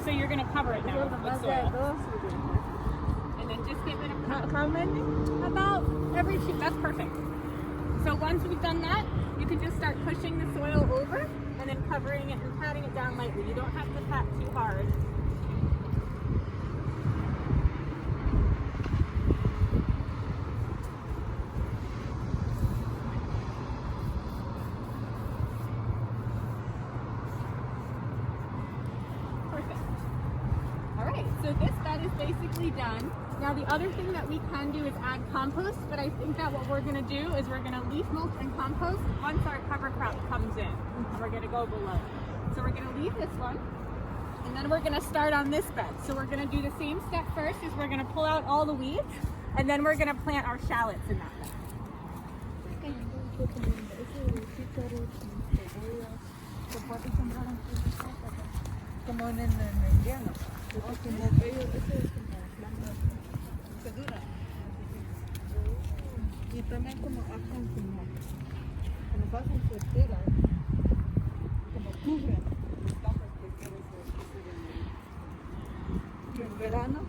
So you're going to cover it now with soil. And then just give it a How many? about every two. That's perfect. So once we've done that, you can just start pushing the soil over and then covering it and patting it down lightly. You don't have to pat too hard. Perfect. All right, so this bed is basically done. Now the other thing that we can do is add compost, but I think that what we're gonna do is we're gonna leaf mulch and compost once our cover crop comes in. And we're gonna go below. So we're gonna leave this one, and then we're gonna start on this bed. So we're gonna do the same step first, is we're gonna pull out all the weeds, and then we're gonna plant our shallots in that bed. Como en invierno. Y también como hacen como hacen tortillas, como cubren las capas que y en verano.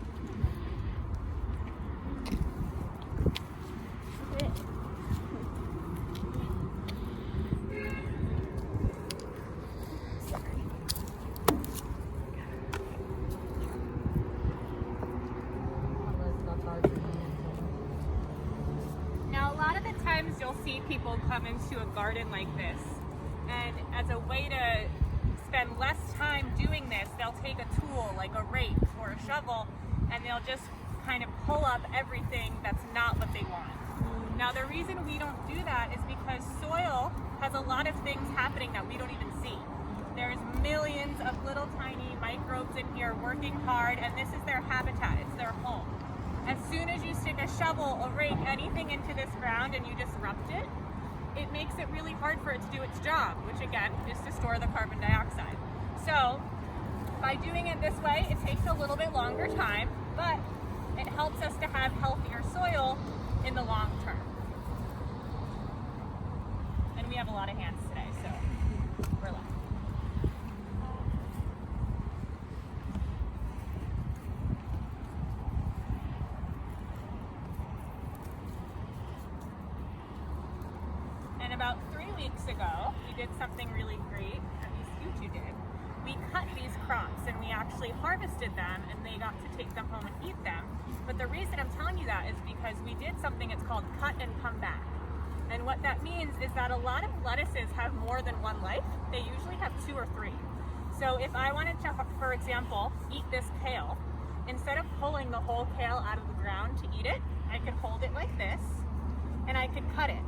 Now, a lot of the times you'll see people come into a garden like this, and as a way to spend less time doing this, they'll take a tool like a rake or a shovel, and they'll just kind of pull up everything that's not what they want. Now, the reason we don't do that is because soil has a lot of things happening that we don't even see. There's millions of little tiny microbes in here working hard, and this is their habitat, it's their home. As soon as you stick a shovel, a rake, anything into this ground and you disrupt it, it makes it really hard for it to do its job, which again is to store the carbon dioxide. So by doing it this way, it takes a little bit longer time, but it helps us to have healthier soil in the long term. And we have a lot of hands today, so we're lucky. And about 3 weeks ago, we did something really great, at least you two did. We cut these crops and we actually harvested them, and they got to take them home and eat them. But the reason I'm telling you that is because we did something, it's called cut and come back. And what that means is that a lot of lettuces have more than one life. They usually have 2 or 3. So if I wanted to, for example, eat this kale, instead of pulling the whole kale out of the ground to eat it, I could hold it like this, and I could cut it.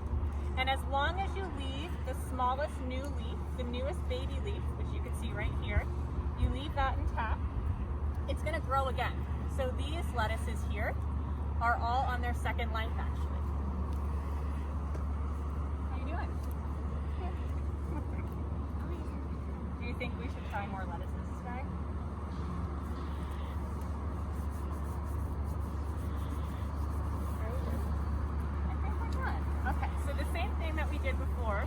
And as long as you leave the smallest new leaf, the newest baby leaf, which you can see right here, you leave that intact, it's gonna grow again. So these lettuces here are all on their second life actually. How you doing? Do you think we should try more lettuces today? Okay, so the same thing that we did before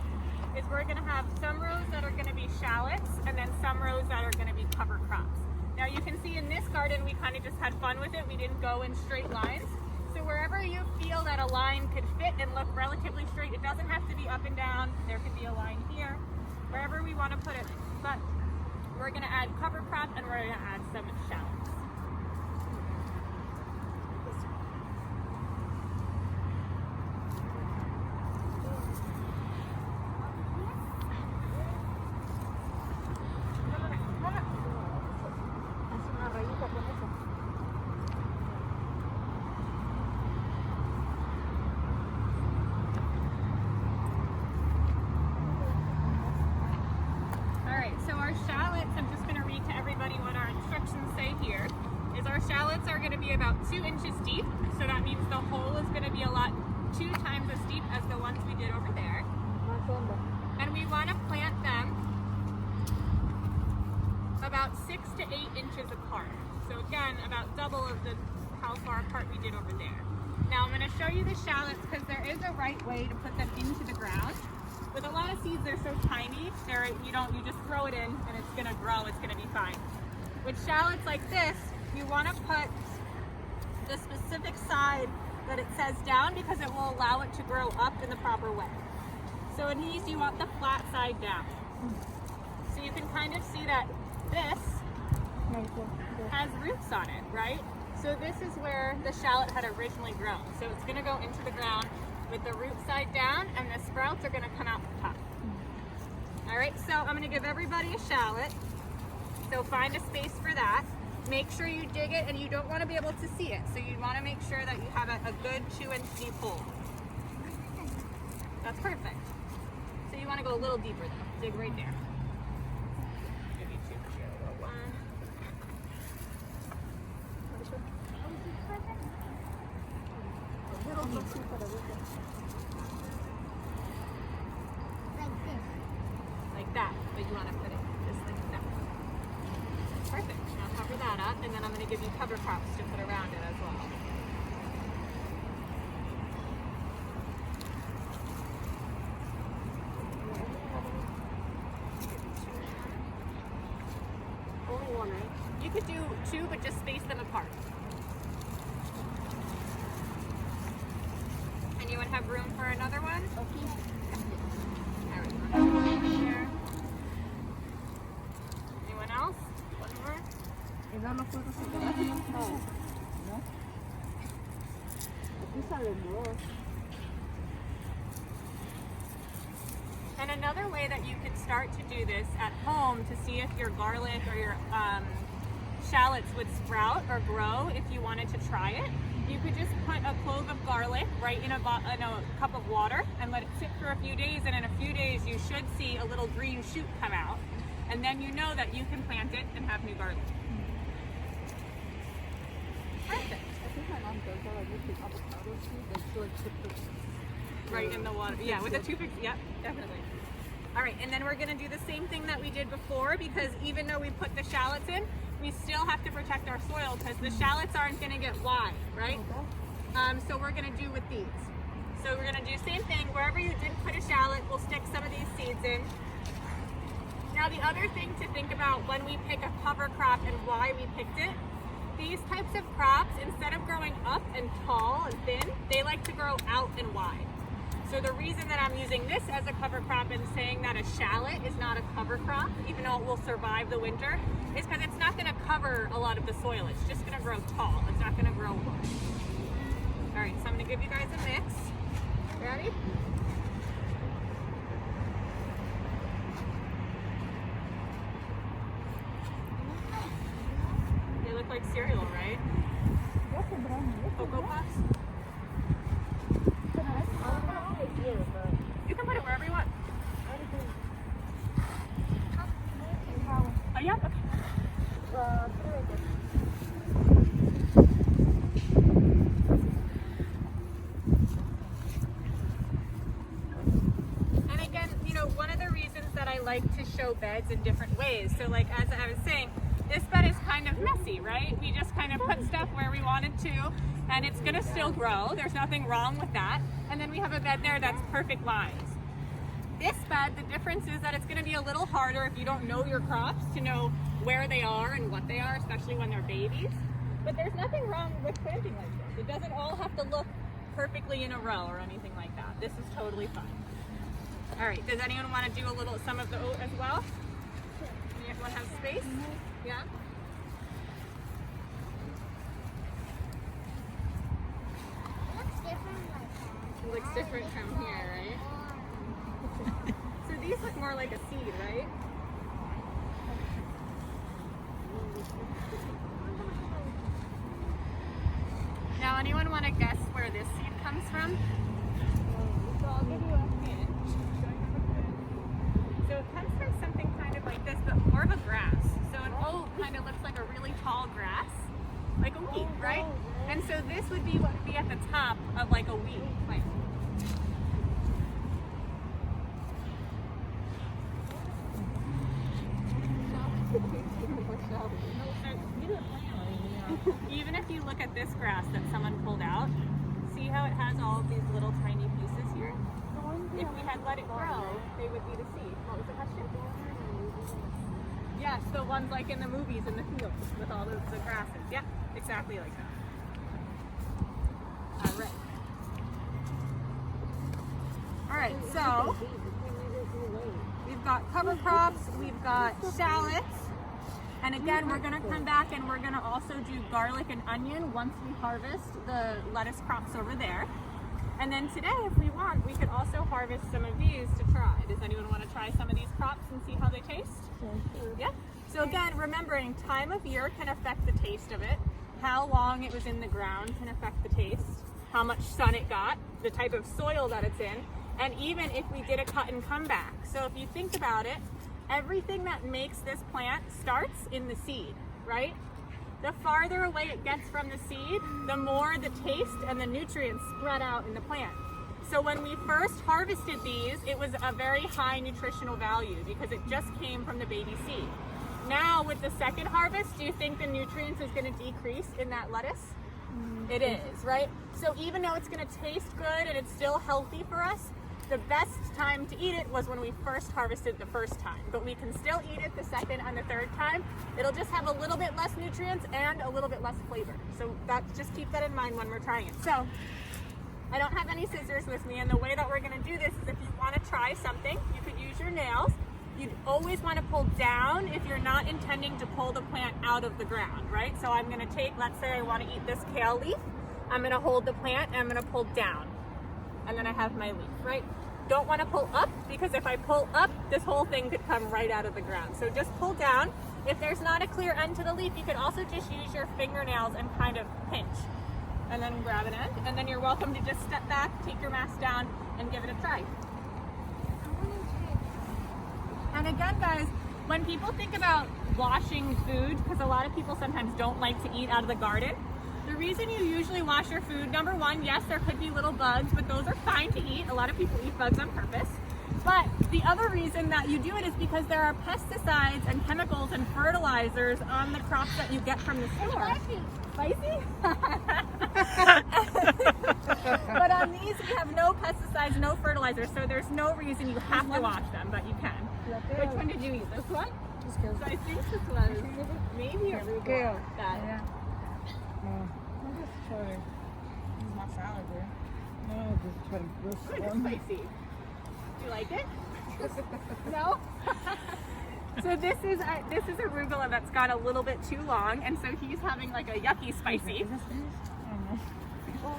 is we're going to have some rows that are going to be shallots and then some rows that are going to be cover crops. Now you can see in this garden we kind of just had fun with it. We didn't go in straight lines. So wherever you feel that a line could fit and look relatively straight, it doesn't have to be up and down. There could be a line here, wherever we want to put it. But we're going to add cover crop and we're going to add some shallots. Our shallots are going to be about 2 inches deep, so that means the hole is going to be 2 times as deep as the ones we did over there. And we want to plant them about 6 to 8 inches apart. So again, about double of how far apart we did over there. Now I'm going to show you the shallots because there is a right way to put them into the ground. With a lot of seeds, they're so tiny, you just throw it in and it's going to grow, it's going to be fine. With shallots like this, you want to put the specific side that it says down because it will allow it to grow up in the proper way. So in these, you want the flat side down. So you can kind of see that this has roots on it, right? So this is where the shallot had originally grown. So it's going to go into the ground with the root side down, and the sprouts are going to come out the top. All right, so I'm going to give everybody a shallot. So find a space for that. Make sure you dig it, and you don't want to be able to see it. So you want to make sure that you have a good 2-inch deep hole. That's perfect. So you want to go a little deeper though. Dig right there. Give you 2 here, a little one. Like that, but you want to put it just like that. Perfect. Now cover that up, and then I'm going to give you cover crops to put around it as well. Only one, right? You could do 2, but just space them apart. Anyone have room for another one? Okay. Here. Anyone else? One more? And another way that you can start to do this at home to see if your garlic or your shallots would sprout or grow, if you wanted to try it, you could just put a clove of garlic right in a cup of water and let it sit for a few days, and in a few days you should see a little green shoot come out, and then you know that you can plant it and have new garlic. Perfect. I think my mom does that, like with the avocado seed, like she like puts it Right in the water. Yeah, with the toothpicks. Yep, definitely. All right, and then we're gonna do the same thing that we did before, because even though we put the shallots in, we still have to protect our soil because the shallots aren't gonna get wide, right? So we're gonna do with these. So we're gonna do the same thing. Wherever you did put a shallot, we'll stick some of these seeds in. Now the other thing to think about when we pick a cover crop and why we picked it, these types of crops, instead of growing up and tall and thin, they like to grow out and wide. So the reason that I'm using this as a cover crop and saying that a shallot is not a cover crop, even though it will survive the winter, is because it's not going to cover a lot of the soil. It's just going to grow tall. It's not going to grow wide. All right, so I'm going to give you guys a mix. Ready? They look like cereal, right? Cocoa Puffs? You can put it wherever you want. Oh, yeah? Okay. And again, you know, one of the reasons that I like to show beds in different ways. So like, as I was saying, this bed is kind of messy, right? We just kind of put stuff where we wanted to, and it's gonna still grow. There's nothing wrong with that. And then we have a bed there that's perfect lines. This bed, the difference is that it's gonna be a little harder if you don't know your crops to know where they are and what they are, especially when they're babies. But there's nothing wrong with planting like this. It doesn't all have to look perfectly in a row or anything like that. This is totally fine. All right, does anyone wanna do some of the oat as well? Anyone have space? Yeah? It looks different from here, right? So these look more like a seed, right? Now, anyone want to guess where this seed comes from? So I'll give you a hint. So it comes from something kind of like this, but more of a grass. So an oat kind of looks like a really tall grass, like a wheat, right? And so this would be what would be at the top of like a wheat plant. Even if you look at this grass that someone pulled out, see how it has all of these little tiny pieces here? If we had let it grow, they would be the seed. What was the question? Yes, the ones like in the movies in the fields with all the grasses. Yeah, exactly like that. All right. All right, so we've got cover crops, we've got shallots, and again, we're gonna come back and we're gonna also do garlic and onion once we harvest the lettuce crops over there. And then today, if we want, we could also harvest some of these to try. Does anyone want to try some of these crops and see how they taste? Sure. Yeah. So again, remembering time of year can affect the taste of it. How long it was in the ground can affect the taste. How much sun it got, the type of soil that it's in, and even if we did a cut and come back. So if you think about it, everything that makes this plant starts in the seed, right? The farther away it gets from the seed, the more the taste and the nutrients spread out in the plant. So when we first harvested these, it was a very high nutritional value because it just came from the baby seed. Now with the second harvest, do you think the nutrients is going to decrease in that lettuce? It is, right? So even though it's going to taste good and it's still healthy for us, the best time to eat it was when we first harvested the first time, but we can still eat it the second and the third time. It'll just have a little bit less nutrients and a little bit less flavor. So just keep that in mind when we're trying it. So I don't have any scissors with me, and the way that we're going to do this is if you want to try something, you could use your nails. You'd always want to pull down if you're not intending to pull the plant out of the ground, right? So I'm going to take, let's say I want to eat this kale leaf. I'm going to hold the plant and I'm going to pull down. And then I have my leaf, right? Don't want to pull up, because if I pull up, this whole thing could come right out of the ground. So just pull down. If there's not a clear end to the leaf, you could also just use your fingernails and kind of pinch. And then grab an end. And then you're welcome to just step back, take your mask down, and give it a try. And again, guys, when people think about washing food, because a lot of people sometimes don't like to eat out of the garden, the reason you usually wash your food, number one, yes, there could be little bugs, but those are fine to eat. A lot of people eat bugs on purpose. But the other reason that you do it is because there are pesticides and chemicals and fertilizers on the crops that you get from the store. Spicy? But on these, we have no pesticides, no fertilizers, so there's no reason you have to wash them, but you can. Which one did you eat? This one? So I think this was maybe arugula. Yeah. I'm just trying to use my salad there. No, just try to roast It's one. spicy. You like it? No? So this is arugula that's got a little bit too long, and so he's having like a yucky spicy. Is this finished? I don't know.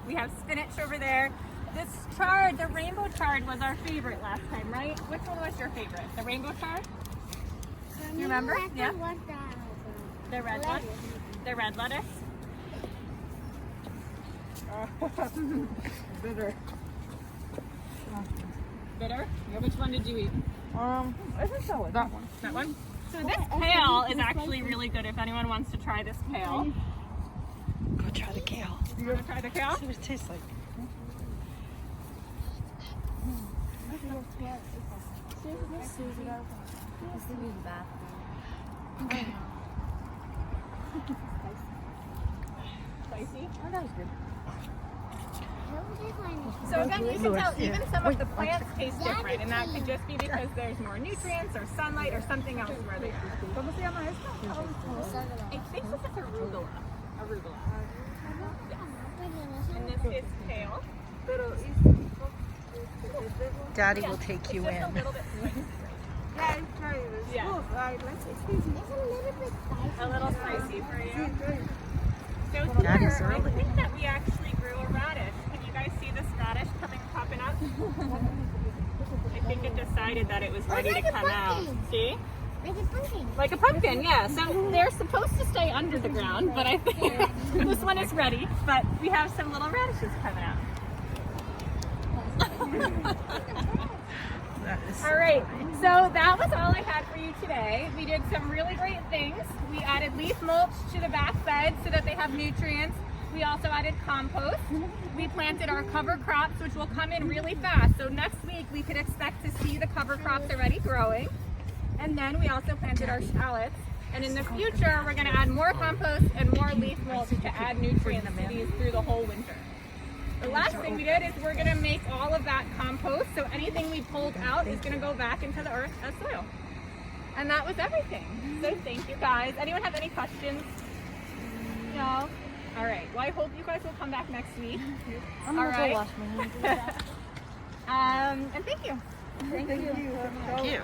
We have spinach over there. This chard, the rainbow chard, was our favorite last time, right? Which one was your favorite? The rainbow chard? You remember? Yeah. The red one? The red lettuce? Bitter. Bitter? Which one did you eat? I think that one. That one. That one? So this kale is actually really good if anyone wants to try this kale. Go try the kale. You want to try the kale? See what it tastes like. Spicy? Oh, that was good. So again, you can tell even some of the plants taste different, and that could just be because there's more nutrients or sunlight or something else where they are. ¿Cómo se llama esto? I think this is arugula. Arugula. And this is kale. Daddy will take you It's just a in. little bit spicy. Yeah, I tried it. It's Yeah. good. I like it. A little spicy for you. So That is here, I early. think that we actually grew a radish. Can you guys see this radish popping up? I think it decided that it was ready to come out. See? Like a pumpkin. Like a pumpkin, yeah. So they're supposed to stay under the ground, but I think this one is ready. But we have some little radishes coming out. That is All right, so that was all I had for you today. We did some really great things. We added leaf mulch to the back bed so that they have nutrients. We also added compost. We planted our cover crops, which will come in really fast. So next week we could expect to see the cover crops already growing. And then we also planted our shallots. And in the future, we're gonna add more compost and more leaf mulch to add nutrients to these through the whole winter. The last thing we did is we're gonna make all of that compost, so anything we pulled out is gonna go back into the earth as soil. And that was everything. So thank you guys. Anyone have any questions? No? All right. Well, I hope you guys will come back next week. I'm All gonna right. go wash my hands. And thank you. Thank you. Thank you.